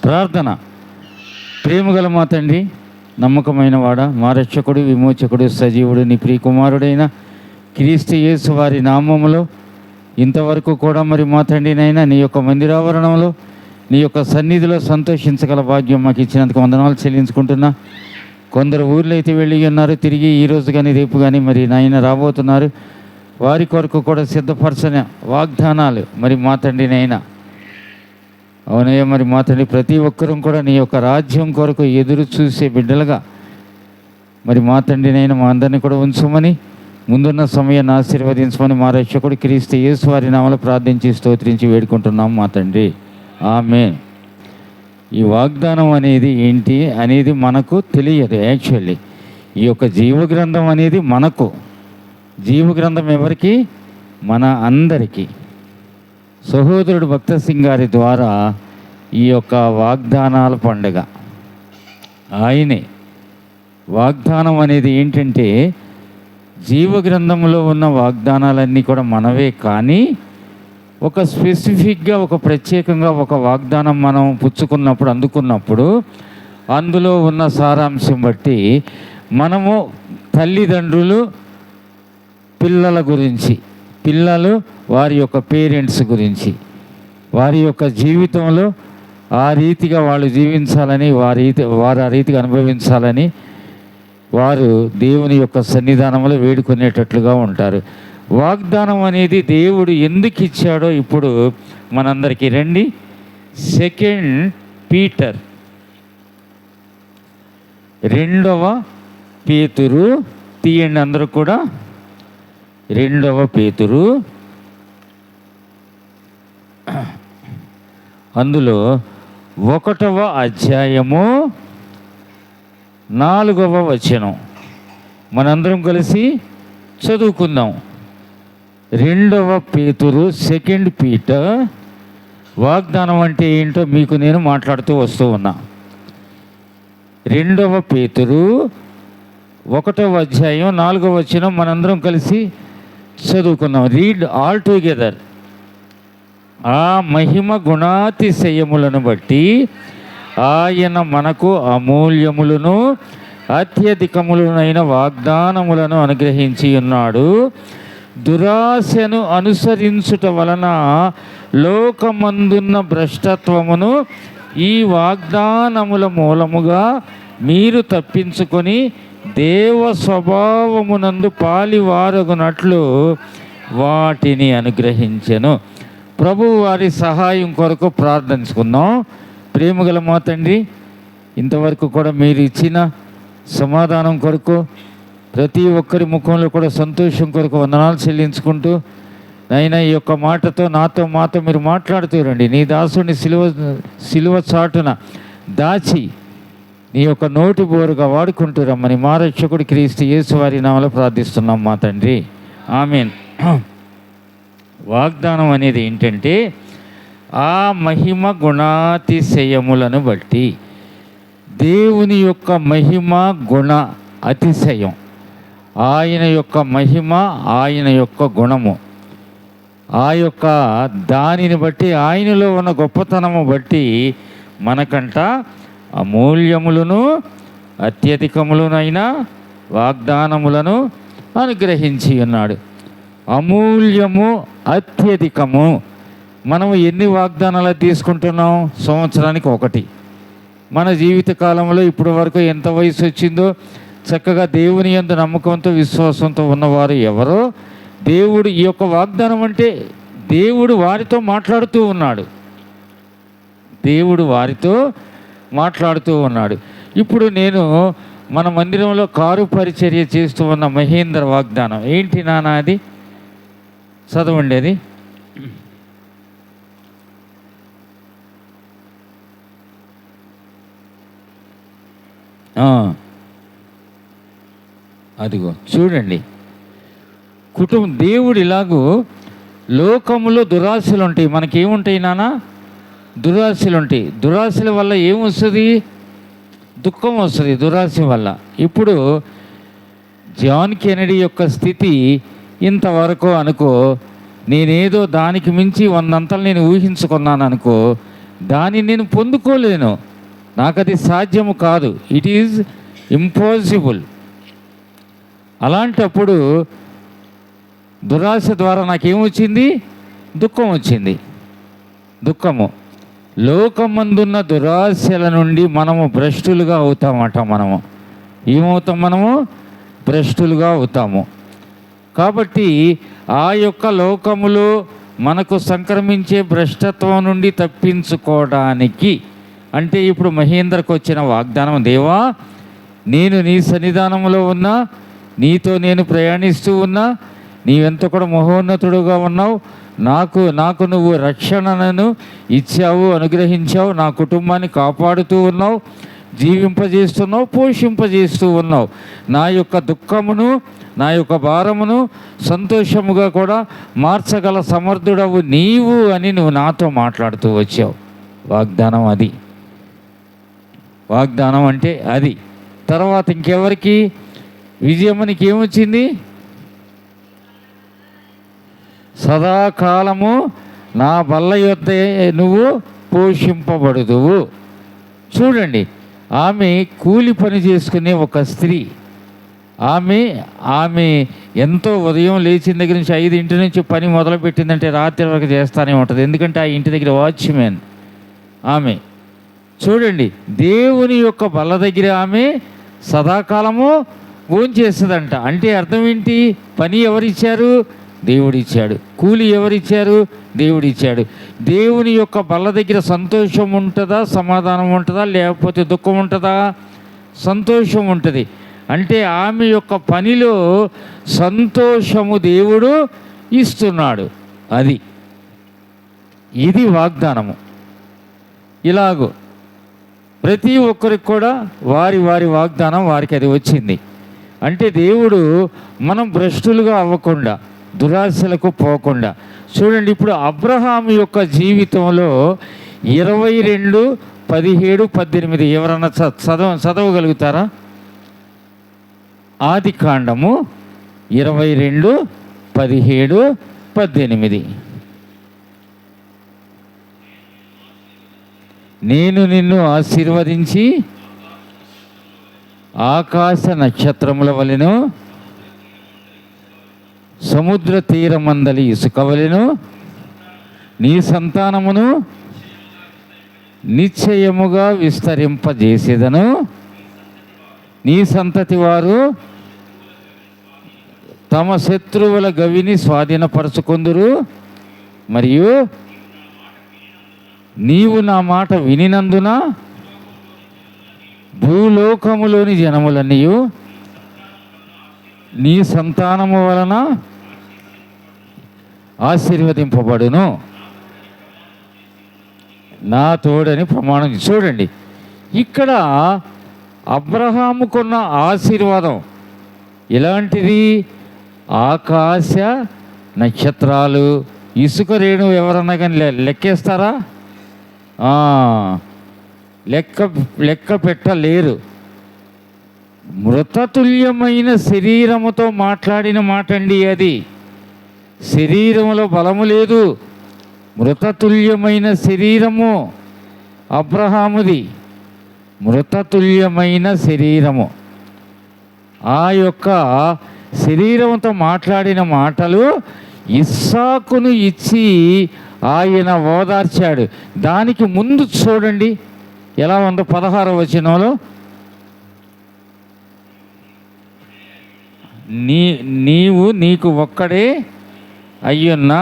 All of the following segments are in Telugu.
ప్రార్థన. ప్రేమగల మా తండ్రి, నమ్మకమైన వాడ, మా రక్షకుడు, విమోచకుడు, సజీవుడు, నీ ప్రియకుమారుడైన క్రీస్తు యేసు వారి నామములో ఇంతవరకు కూడా మరి మా తండ్రినైనా నీ యొక్క మందిరావరణంలో నీ యొక్క సన్నిధిలో సంతోషించగల భాగ్యం మాకు ఇచ్చినందుకు వందనాలు చెల్లించుకుంటున్నా. కొందరు ఊర్లో అయితే వెళ్ళి ఉన్నారు, తిరిగి ఈరోజు కానీ రేపు కానీ మరి నాయన రాబోతున్నారు. వారి కొరకు కూడా సిద్ధపరచని వాగ్దానాలు మరి మా తండ్రినైనా అవునయ్య. మరి మా తండ్రి ప్రతి ఒక్కరూ కూడా నీ యొక్క రాజ్యం కొరకు ఎదురు చూసే బిడ్డలుగా మరి మా తండ్రినైనా మా అందరినీ కూడా ఉంచమని, ముందున్న సమయాన్ని ఆశీర్వదించమని మా రక్షకుడు క్రీస్తు యేసు వారి నామములో ప్రార్థించి స్తోత్రించి వేడుకుంటున్నాం మా తండ్రి. ఆమేన్. ఈ వాగ్దానం అనేది ఏంటి అనేది మనకు తెలియదు. యాక్చువల్లీ ఈ యొక్క జీవగ్రంథం అనేది మనకు, జీవగ్రంథం ఎవరికి? మన అందరికీ. సహోదరుడు భక్త సింగ్ గారి ద్వారా ఈ యొక్క వాగ్దానాల పండుగ ఆయనే. వాగ్దానం అనేది ఏంటంటే జీవగ్రంథంలో ఉన్న వాగ్దానాలన్నీ కూడా మనవే, కానీ ఒక స్పెసిఫిక్గా ఒక ప్రత్యేకంగా ఒక వాగ్దానం మనం పుచ్చుకున్నప్పుడు, అందుకున్నప్పుడు అందులో ఉన్న సారాంశం బట్టి మనము తల్లిదండ్రులు పిల్లల గురించి, పిల్లలు వారి యొక్క పేరెంట్స్ గురించి, వారి యొక్క జీవితంలో ఆ రీతిగా వాళ్ళు జీవించాలని, వారు ఆ రీతిగా అనుభవించాలని వారు దేవుని యొక్క సన్నిధానంలో వేడుకునేటట్లుగా ఉంటారు. వాగ్దానం అనేది దేవుడు ఎందుకు ఇచ్చాడో ఇప్పుడు మనందరికీ రండి. 2 పీటర్ 2వ పేతురు తీయండి అందరూ కూడా. 2వ పేతురు, అందులో 1వ అధ్యాయము 4వ వచనం మనందరం కలిసి చదువుకుందాం. 2వ పేతురు 2 పీటర్. వాగ్దానం అంటే ఏంటో మీకు నేను మాట్లాడుతూ వస్తూ ఉన్నా. 2వ పేతురు 1వ అధ్యాయం 4వ వచనం మనందరం కలిసి చదువుకుందాం. Read all together. ఆ మహిమ గుణాతిశయములను బట్టి ఆయన మనకు అమూల్యములను అత్యధికములనైన వాగ్దానములను అనుగ్రహించి ఉన్నాడు. దురాశను అనుసరించుట వలన లోకమందున్న భ్రష్టత్వమును ఈ వాగ్దానముల మూలముగా మీరు తప్పించుకొని దేవ స్వభావమునందు పాలివారగునట్లు వాటిని అనుగ్రహించెను. ప్రభువు వారి సహాయం కొరకు ప్రార్థించుకుందాం. ప్రేమగల మా తండ్రి, ఇంతవరకు కూడా మీరు ఇచ్చిన సమాధానం కొరకు, ప్రతి ఒక్కరి ముఖంలో కూడా సంతోషం కొరకు వందనాలు చెల్లించుకుంటూ, నైనా ఈ యొక్క మాటతో మాతో మీరు మాట్లాడుతూ రండి. నీ దాసుని సిలువ చాటున దాచి నీ యొక్క నోటి బోరుగా వాడుకుంటూ రమ్మని మా రక్షకుడు క్రీస్తు యేసు వారి నామములో ప్రార్థిస్తున్నాం మా తండ్రి. ఆమేన్. వాగ్దానం అనేది ఏంటంటే ఆ మహిమ గుణాతిశయములను బట్టి, దేవుని యొక్క మహిమ గుణ అతిశయం, ఆయన యొక్క మహిమ, ఆయన యొక్క గుణము, ఆ యొక్క దానిని బట్టి, ఆయనలో ఉన్న గొప్పతనము బట్టి మనకంట అమూల్యములను అత్యధికములనైన వాగ్దానములను అనుగ్రహించి ఉన్నాడు. అమూల్యము, అత్యధికము. మనము ఎన్ని వాగ్దానాలు తీసుకుంటున్నాం? సంవత్సరానికి ఒకటి. మన జీవిత కాలంలో ఇప్పటి వరకు ఎంత వయసు వచ్చిందో చక్కగా దేవుని యందు నమ్మకంతో విశ్వాసంతో ఉన్నవారు ఎవరో, దేవుడు ఈ యొక్క వాగ్దానం అంటే దేవుడు వారితో మాట్లాడుతూ ఉన్నాడు. దేవుడు వారితో మాట్లాడుతూ ఉన్నాడు. ఇప్పుడు నేను మన మందిరంలో కారు పరిచర్య చేస్తూ ఉన్న మహేంద్ర వాగ్దానం ఏంటి నాన్న? అది చదవండి. అది అదిగో చూడండి. దేవుడు ఇలాగూ లోకములో దురాశలు ఉంటాయి. మనకేముంటాయి నాన్న? దురాశలు ఉంటాయి. దురాశల వల్ల ఏమొస్తుంది? దుఃఖం వస్తుంది దురాశ వల్ల. ఇప్పుడు జాన్ కెనడీ యొక్క స్థితి ఇంతవరకు అనుకో, నేనేదో దానికి మించి 100 అంతలు నేను ఊహించుకున్నాను అనుకో, దాన్ని నేను పొందుకోలేను, నాకు అది సాధ్యము కాదు, ఇట్ ఈజ్ ఇంపాసిబుల్. అలాంటప్పుడు దురాశ ద్వారా నాకేమొచ్చింది? దుఃఖం వచ్చింది. దుఃఖము, లోకమందున్న దురాశల నుండి మనము భ్రష్టులుగా అవుతామట. మనము ఏమవుతాం? మనము భ్రష్టులుగా అవుతాము. కాబట్టి ఆ యొక్క లోకములో మనకు సంక్రమించే భ్రష్టత్వం నుండి తప్పించుకోవడానికి, అంటే ఇప్పుడు మహేంద్రకు వచ్చిన వాగ్దానం, దేవా నేను నీ సన్నిధానంలో ఉన్నా, నీతో నేను ప్రయాణిస్తూ ఉన్నా, నీవెంత కూడా మహోన్నతుడుగా ఉన్నావు, నాకు నువ్వు రక్షణను ఇచ్చావు, అనుగ్రహించావు, నా కుటుంబాన్ని కాపాడుతూ ఉన్నావు, జీవింపజేస్తున్నావు, పోషింపజేస్తూ ఉన్నావు, నా యొక్క దుఃఖమును నా యొక్క భారమును సంతోషముగా కూడా మార్చగల సమర్థుడవు నీవు అని నువ్వు నాతో మాట్లాడుతూ వచ్చావు. వాగ్దానం అది. వాగ్దానం అంటే అది. తర్వాత ఇంకెవరికి విజయమ్మనికి ఏమొచ్చింది? సదాకాలము నా బల్ల యొద్ద నువ్వు పోషింపబడుదువు. చూడండి, ఆమె కూలి పని చేసుకునే ఒక స్త్రీ. ఆమె ఎంతో ఉదయం లేచిన దగ్గర నుంచి 5 నుంచి పని మొదలుపెట్టిందంటే రాత్రి వరకు చేస్తూనే ఉంటుంది. ఎందుకంటే ఆ ఇంటి దగ్గర వాచ్మెన్ ఆమె. చూడండి, దేవుని యొక్క బల్ల దగ్గర ఆమె సదాకాలము భోంచేస్తుందంట. అంటే అర్థం ఏంటి? పని ఎవరిచ్చారు? దేవుడిచ్చాడు. కూలి ఎవరిచ్చారు? దేవుడిచ్చాడు. దేవుని యొక్క బల్ల దగ్గర సంతోషం ఉంటుందా, సమాధానం ఉంటుందా, లేకపోతే దుఃఖం ఉంటుందా? సంతోషం ఉంటుంది. అంటే ఆమె యొక్క పనిలో సంతోషము దేవుడు ఇస్తున్నాడు. ఇది వాగ్దానము. ఇలాగూ ప్రతి ఒక్కరికి కూడా వారి వాగ్దానం వారికి అది వచ్చింది. అంటే దేవుడు మనం భ్రష్టులుగా అవ్వకుండా, దురాశలకు పోకుండా. చూడండి, ఇప్పుడు అబ్రహాము యొక్క జీవితంలో 22, 17, 18 ఎవరన్నా చదవగలుగుతారా? ఆది కాండము 22, 17, 18. నేను నిన్ను ఆశీర్వదించి ఆకాశ నక్షత్రముల వలెను సముద్ర తీరమందలి ఇసుక వలెను నీ సంతానమును నిశ్చయముగా విస్తరింపజేసేదను. నీ సంతతి వారు తమ శత్రువుల గవిని స్వాధీనపరచుకొందురు. మరియు నీవు నా మాట వినినందున భూలోకములోని జనములన్నీ నీ సంతానము వలన ఆశీర్వదింపబడును. నా తోడని ప్రమాణం. చూడండి, ఇక్కడ అబ్రహాముకున్న ఆశీర్వాదం ఎలాంటిది? ఆకాశ నక్షత్రాలు, ఇసుక రేణు ఎవరన్నా కానీ లెక్కేస్తారా? లెక్క పెట్టలేరు. మృతతుల్యమైన శరీరముతో మాట్లాడిన మాట అండి అది. శరీరంలో బలము లేదు. మృతతుల్యమైన శరీరము అబ్రహాముది. మృతతుల్యమైన శరీరము. ఆ యొక్క శరీరంతో మాట్లాడిన మాటలు ఇస్సాకును ఇచ్చి ఆయన ఓదార్చాడు. దానికి ముందు చూడండి ఎలా ఉందో 16వ వచనంలో, నీకు ఒక్కడే అయ్యున్న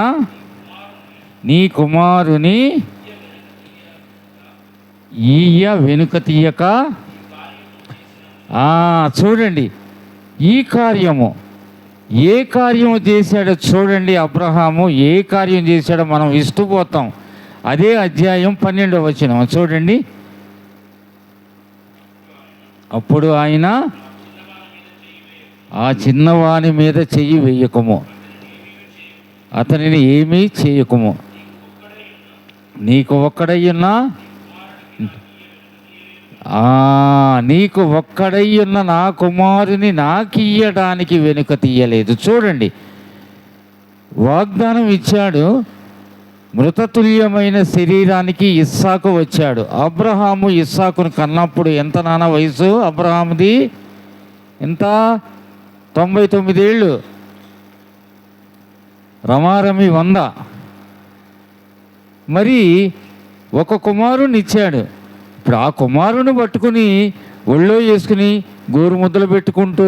నీ కుమారుని ఈయ వెనుక తీయక. చూడండి, ఈ కార్యము ఏ కార్యము చేశాడో చూడండి. అబ్రహాము ఏ కార్యం చేశాడో మనం ఇస్తూ పోతాం. అదే అధ్యాయం 12వ వచనం చూడండి. అప్పుడు ఆయన, ఆ చిన్నవాని మీద చెయ్యి వేయకము, అతనిని ఏమీ చేయకము, నీకు ఒక్కడయ్యున్నా నీకు ఒక్కడయ్యున్న నా కుమారుని నాకియ్యడానికి వెనుక తీయలేదు. చూడండి, వాగ్దానం ఇచ్చాడు, మృతతుల్యమైన శరీరానికి ఇస్సాకు వచ్చాడు. అబ్రహాము ఇస్సాకును కన్నప్పుడు ఎంత నాన్న వయసు అబ్రహాముది? ఎంత? 99 ఏళ్ళు, రమారమి 100. మరి ఒక కుమారుని ఇచ్చాడు. ఇప్పుడు ఆ కుమారుని పట్టుకుని ఒళ్ళో వేసుకుని గోరు ముద్దలు పెట్టుకుంటూ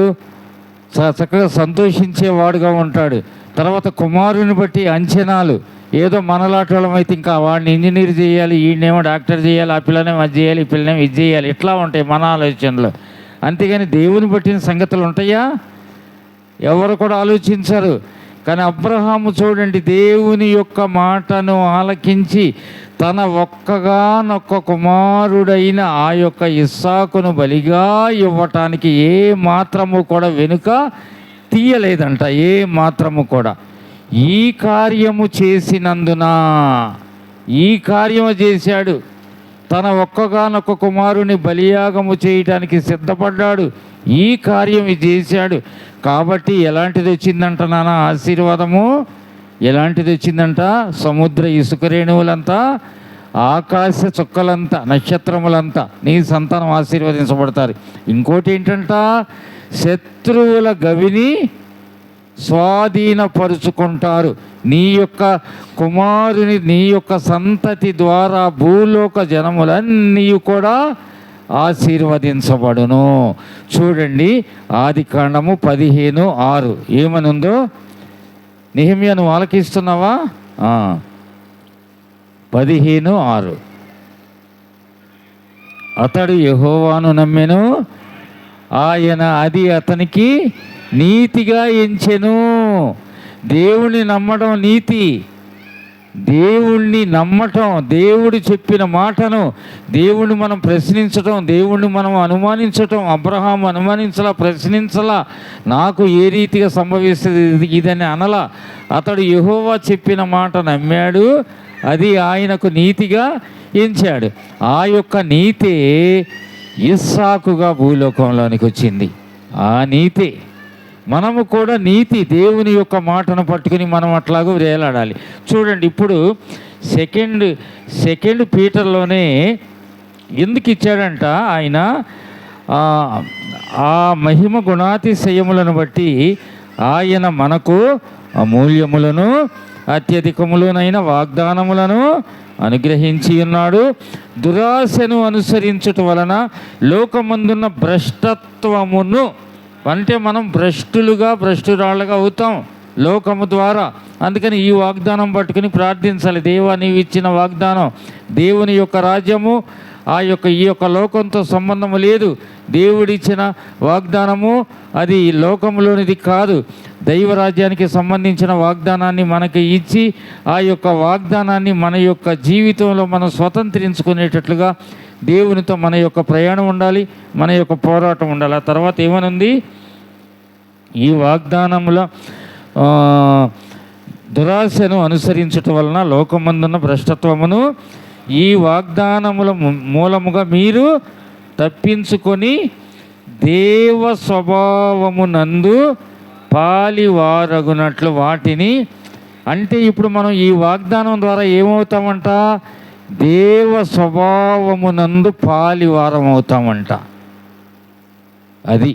చక్కగా సంతోషించేవాడుగా ఉంటాడు. తర్వాత కుమారుని బట్టి అంచనాలు, ఏదో మనలాటోళం అయితే ఇంకా వాడిని ఇంజనీర్ చేయాలి, ఈయనేమో డాక్టర్ చేయాలి, ఆ పిల్లనేమో అది చేయాలి, ఈ పిల్లనేమో ఇది చేయాలి, ఇట్లా ఉంటాయి మన ఆలోచనలు. అంతేగాని దేవుని బట్టిన సంగతులు ఉంటాయా? ఎవరు కూడా ఆలోచించరు. కానీ అబ్రహాము చూడండి, దేవుని యొక్క మాటను ఆలకించి తన ఒక్కగానొక్క కుమారుడైన ఆ యొక్క ఇస్సాకును బలిగా ఇవ్వటానికి ఏ మాత్రము కూడా వెనుక తీయలేదంట, ఏ మాత్రము కూడా. ఈ కార్యము చేసినందున, ఈ కార్యము చేశాడు, తన ఒక్కగానొక్క కుమారుని బలియాగము చేయటానికి సిద్ధపడ్డాడు, ఈ కార్యం చేశాడు. కాబట్టి ఎలాంటిది వచ్చిందంట నాన్న ఆశీర్వాదము? ఎలాంటిది వచ్చిందంట? సముద్ర ఇసుక రేణువులంతా, ఆకాశ చుక్కలంతా, నక్షత్రములంతా నీ సంతానం ఆశీర్వదించబడతారు. ఇంకోటి ఏంటంట? శత్రువుల గవిని స్వాధీనపరుచుకుంటారు. నీ యొక్క కుమారుని, నీ యొక్క సంతతి ద్వారా భూలోక జనములన్నీ కూడా ఆశీర్వదించబడును. చూడండి ఆదికాండము 15:6 ఏమనుందో. నెహెమ్యా నువ్వు ఆలకిస్తున్నావా? 15:6 అతడు యెహోవాను నమ్మెను, ఆయన అది అతనికి నీతిగా ఎంచెను. దేవుణ్ణి నమ్మడం నీతి. దేవుణ్ణి నమ్మటం, దేవుడు చెప్పిన మాటను, దేవుణ్ణి మనం ప్రశ్నించటం, దేవుణ్ణి మనం అనుమానించటం. అబ్రహాం అనుమానించలా, ప్రశ్నించలా, నాకు ఏ రీతిగా సంభవిస్తుంది ఇదని అనలా. అతడు యెహోవా చెప్పిన మాట నమ్మాడు, అది ఆయనకు నీతిగా ఎంచాడు. ఆ యొక్క నీతే ఇస్సాకుగా భూలోకంలోనికి వచ్చింది. ఆ నీతి మనము కూడా నీతి, దేవుని యొక్క మాటను పట్టుకుని మనం అట్లాగూ వేలాడాలి. చూడండి ఇప్పుడు సెకండ్ పీటర్లోనే ఎందుకు ఇచ్చాడంట ఆయన? ఆ మహిమ గుణాతిశయములను బట్టి ఆయన మనకు అమూల్యములను అత్యధికములనైన వాగ్దానములను అనుగ్రహించి ఉన్నాడు. దురాశను అనుసరించుట వలన లోకమందున్న భ్రష్టత్వమును, అంటే మనం భ్రష్టురాళ్ళగా అవుతాం లోకము ద్వారా. అందుకని ఈ వాగ్దానం పట్టుకుని ప్రార్థించాలి. దేవా నీవు ఇచ్చిన వాగ్దానం, దేవుని యొక్క రాజ్యము ఈ యొక్క లోకంతో సంబంధము లేదు. దేవుడిచ్చిన వాగ్దానము అది లోకంలోనిది కాదు. దైవరాజ్యానికి సంబంధించిన వాగ్దానాన్ని మనకి ఇచ్చి ఆ యొక్క వాగ్దానాన్ని మన యొక్క జీవితంలో మనం స్వతంత్రించుకునేటట్లుగా దేవునితో మన యొక్క ప్రయాణం ఉండాలి, మన యొక్క పోరాటం ఉండాలి. ఆ తర్వాత ఏమనుంది? ఈ వాగ్దానముల దురాశను అనుసరించటం వలన లోకమందున్న భ్రష్టత్వమును ఈ వాగ్దానముల మూలముగా మీరు తప్పించుకొని దేవ స్వభావమునందు పాలివారగునట్లు వాటిని. అంటే ఇప్పుడు మనం ఈ వాగ్దానం ద్వారా ఏమవుతామంట? దేవ స్వభావమునందు పాలివారం అవుతామంట. అది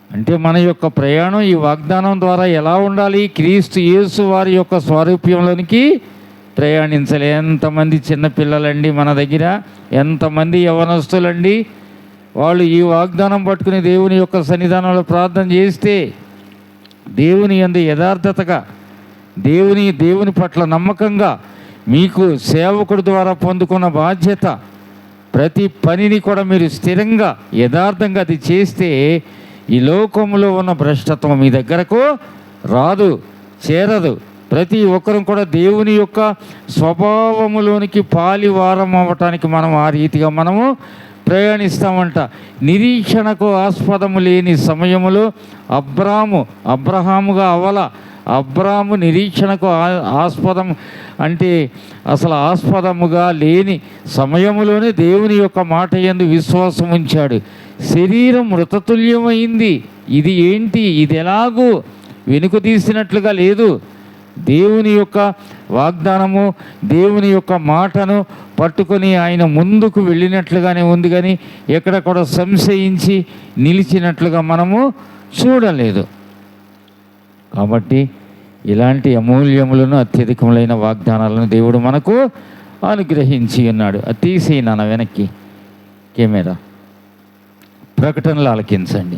అంటే మన యొక్క ప్రయాణం ఈ వాగ్దానం ద్వారా ఎలా ఉండాలి? క్రీస్తు యేసు వారి యొక్క స్వారూప్యంలోనికి ప్రయాణించాలి. ఎంతమంది చిన్నపిల్లలండి మన దగ్గర, ఎంతమంది యవనస్తులండి, వాళ్ళు ఈ వాగ్దానం పట్టుకుని దేవుని యొక్క సన్నిధానంలో ప్రార్థన చేస్తే దేవుని యందు యథార్థతగా, దేవుని పట్ల నమ్మకంగా, మీకు సేవకుడి ద్వారా పొందుకున్న బాధ్యత, ప్రతి పనిని కూడా మీరు స్థిరంగా యథార్థంగా అది చేస్తే ఈ లోకంలో ఉన్న భ్రష్టత్వం మీ దగ్గరకు రాదు, చేరదు. ప్రతి ఒక్కరం కూడా దేవుని యొక్క స్వభావములోనికి పాలివారం అవ్వటానికి మనం ఆ రీతిగా మనము ప్రయాణిస్తామంట. నిరీక్షణకు ఆస్పదము లేని సమయములో అబ్రహాముగా అవల. అబ్రాము నిరీక్షణకు ఆస్పదం అంటే అసలు ఆస్పదముగా లేని సమయములోనే దేవుని యొక్క మాట యందు విశ్వాసం ఉంచాడు. శరీరం మృతతుల్యమైంది. ఇది ఏంటి? ఇది ఎలాగూ వెనుక తీసినట్లుగా లేదు. దేవుని యొక్క వాగ్దానము దేవుని యొక్క మాటను పట్టుకొని ఆయన ముందుకు వెళ్ళినట్లుగానే ఉంది, కానీ ఎక్కడ కూడా సంశయించి నిలిచినట్లుగా మనము చూడలేదు. కాబట్టి ఇలాంటి అమూల్యములను అత్యధికములైన వాగ్దానాలను దేవుడు మనకు అనుగ్రహించి ఉన్నాడు. అది తీసి నాన్న వెనక్కి కెమెరా. ప్రకటనలు ఆలకించండి.